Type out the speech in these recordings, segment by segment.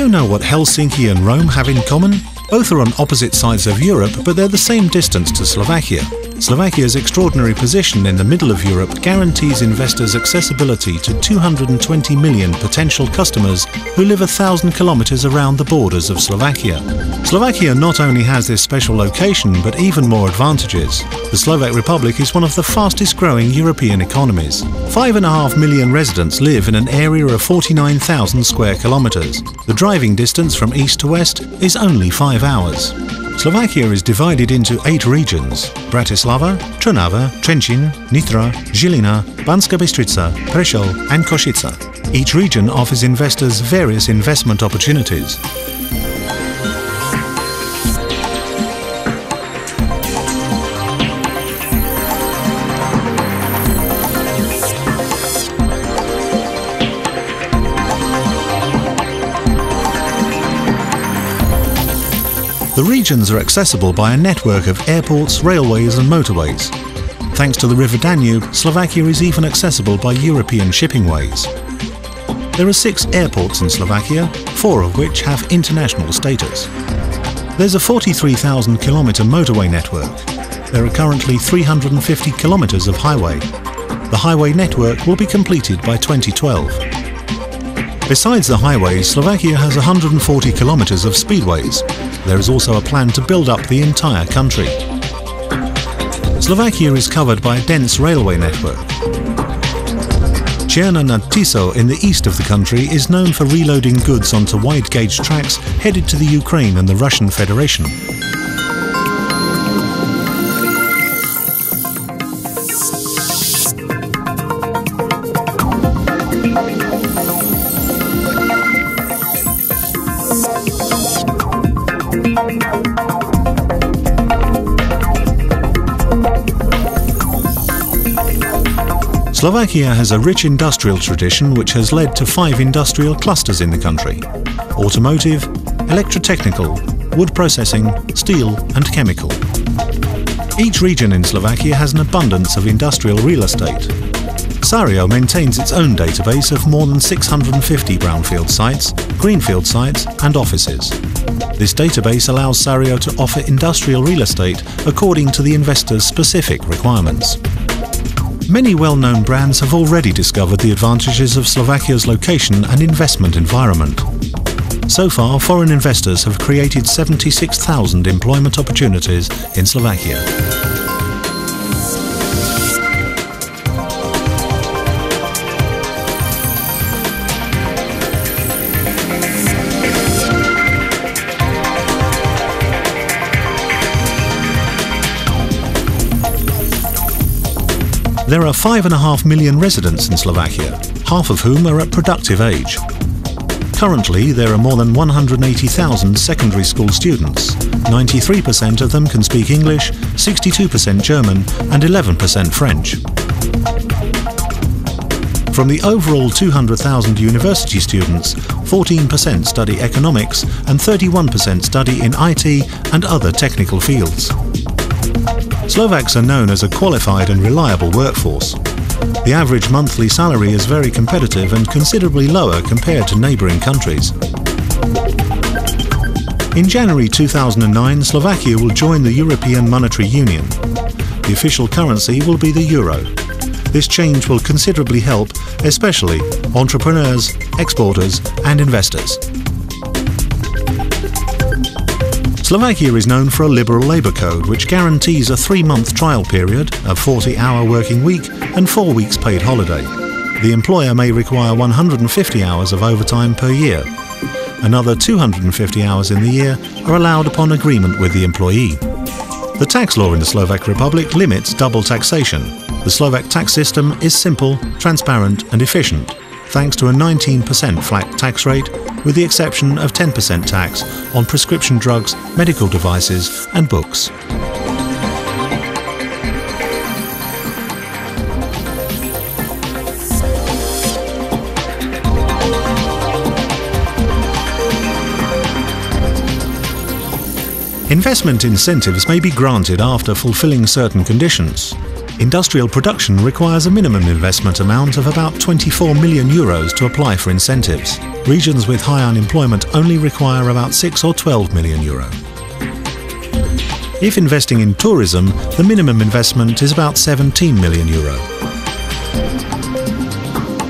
you know what Helsinki and Rome have in common? Both are on opposite sides of Europe, but they're the same distance to Slovakia. Slovakia's extraordinary position in the middle of Europe guarantees investors accessibility to 220 million potential customers who live 1,000 kilometers around the borders of Slovakia. Slovakia not only has this special location, but even more advantages. The Slovak Republic is one of the fastest growing European economies. 5.5 million residents live in an area of 49,000 square kilometers. The driving distance from east to west is only 5 hours. Slovakia is divided into 8 regions: Bratislava, Trnava, Trenčín, Nitra, Žilina, Banská Bystrica, Prešov and Košice. Each region offers investors various investment opportunities. The regions are accessible by a network of airports, railways and motorways. Thanks to the River Danube, Slovakia is even accessible by European shipping ways. There are 6 airports in Slovakia, 4 of which have international status. There's a 43,000 kilometre motorway network. There are currently 350 kilometres of highway. The highway network will be completed by 2012. Besides the highways, Slovakia has 140 kilometres of speedways. There is also a plan to build up the entire country. Slovakia is covered by a dense railway network. Čierna nad Tisou in the east of the country is known for reloading goods onto wide-gauge tracks headed to the Ukraine and the Russian Federation. Slovakia has a rich industrial tradition which has led to 5 industrial clusters in the country: automotive, electrotechnical, wood processing, steel and chemical. Each region in Slovakia has an abundance of industrial real estate. Sario maintains its own database of more than 650 brownfield sites, greenfield sites and offices. This database allows Sario to offer industrial real estate according to the investor's specific requirements. Many well-known brands have already discovered the advantages of Slovakia's location and investment environment. So far, foreign investors have created 76,000 employment opportunities in Slovakia. There are 5.5 million residents in Slovakia, half of whom are at productive age. Currently, there are more than 180,000 secondary school students. 93% of them can speak English, 62% German and 11% French. From the overall 200,000 university students, 14% study economics and 31% study in IT and other technical fields. Slovaks are known as a qualified and reliable workforce. The average monthly salary is very competitive and considerably lower compared to neighbouring countries. In January 2009, Slovakia will join the European Monetary Union. The official currency will be the euro. This change will considerably help, especially entrepreneurs, exporters and investors. Slovakia is known for a liberal labour code which guarantees a 3-month trial period, a 40-hour working week and 4 weeks paid holiday. The employer may require 150 hours of overtime per year. Another 250 hours in the year are allowed upon agreement with the employee. The tax law in the Slovak Republic limits double taxation. The Slovak tax system is simple, transparent and efficient, thanks to a 19% flat tax rate, with the exception of 10% tax on prescription drugs, medical devices and books. Investment incentives may be granted after fulfilling certain conditions. Industrial production requires a minimum investment amount of about 24 million euros to apply for incentives. Regions with high unemployment only require about 6 or 12 million euro. If investing in tourism, the minimum investment is about 17 million euro.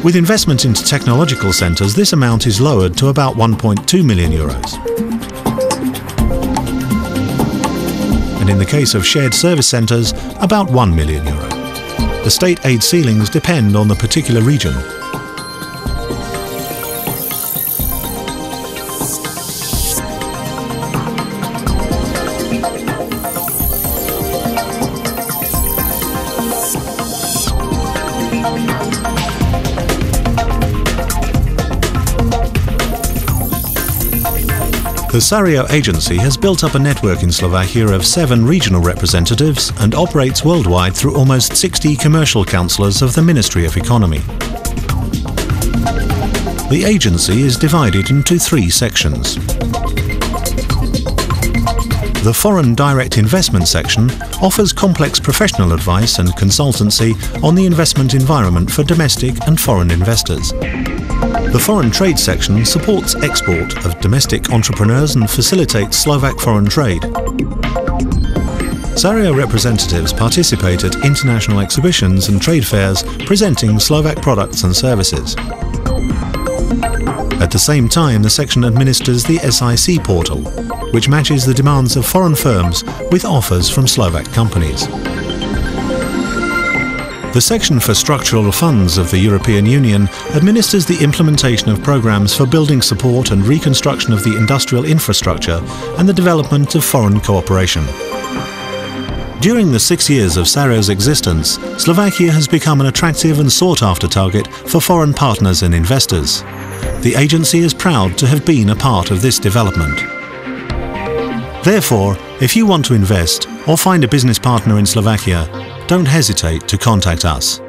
With investment into technological centres, this amount is lowered to about 1.2 million euros. And in the case of shared service centres, about 1 million euro. The state aid ceilings depend on the particular region. The Sario agency has built up a network in Slovakia of 7 regional representatives and operates worldwide through almost 60 commercial councillors of the Ministry of Economy. The agency is divided into 3 sections. The Foreign Direct Investment section offers complex professional advice and consultancy on the investment environment for domestic and foreign investors. The Foreign Trade section supports export of domestic entrepreneurs and facilitates Slovak foreign trade. Sario representatives participate at international exhibitions and trade fairs presenting Slovak products and services. At the same time, the section administers the SIC portal, which matches the demands of foreign firms with offers from Slovak companies. The section for structural funds of the European Union administers the implementation of programs for building support and reconstruction of the industrial infrastructure and the development of foreign cooperation. During the 6 years of Sario's existence, Slovakia has become an attractive and sought-after target for foreign partners and investors. The agency is proud to have been a part of this development. Therefore, if you want to invest or find a business partner in Slovakia, don't hesitate to contact us.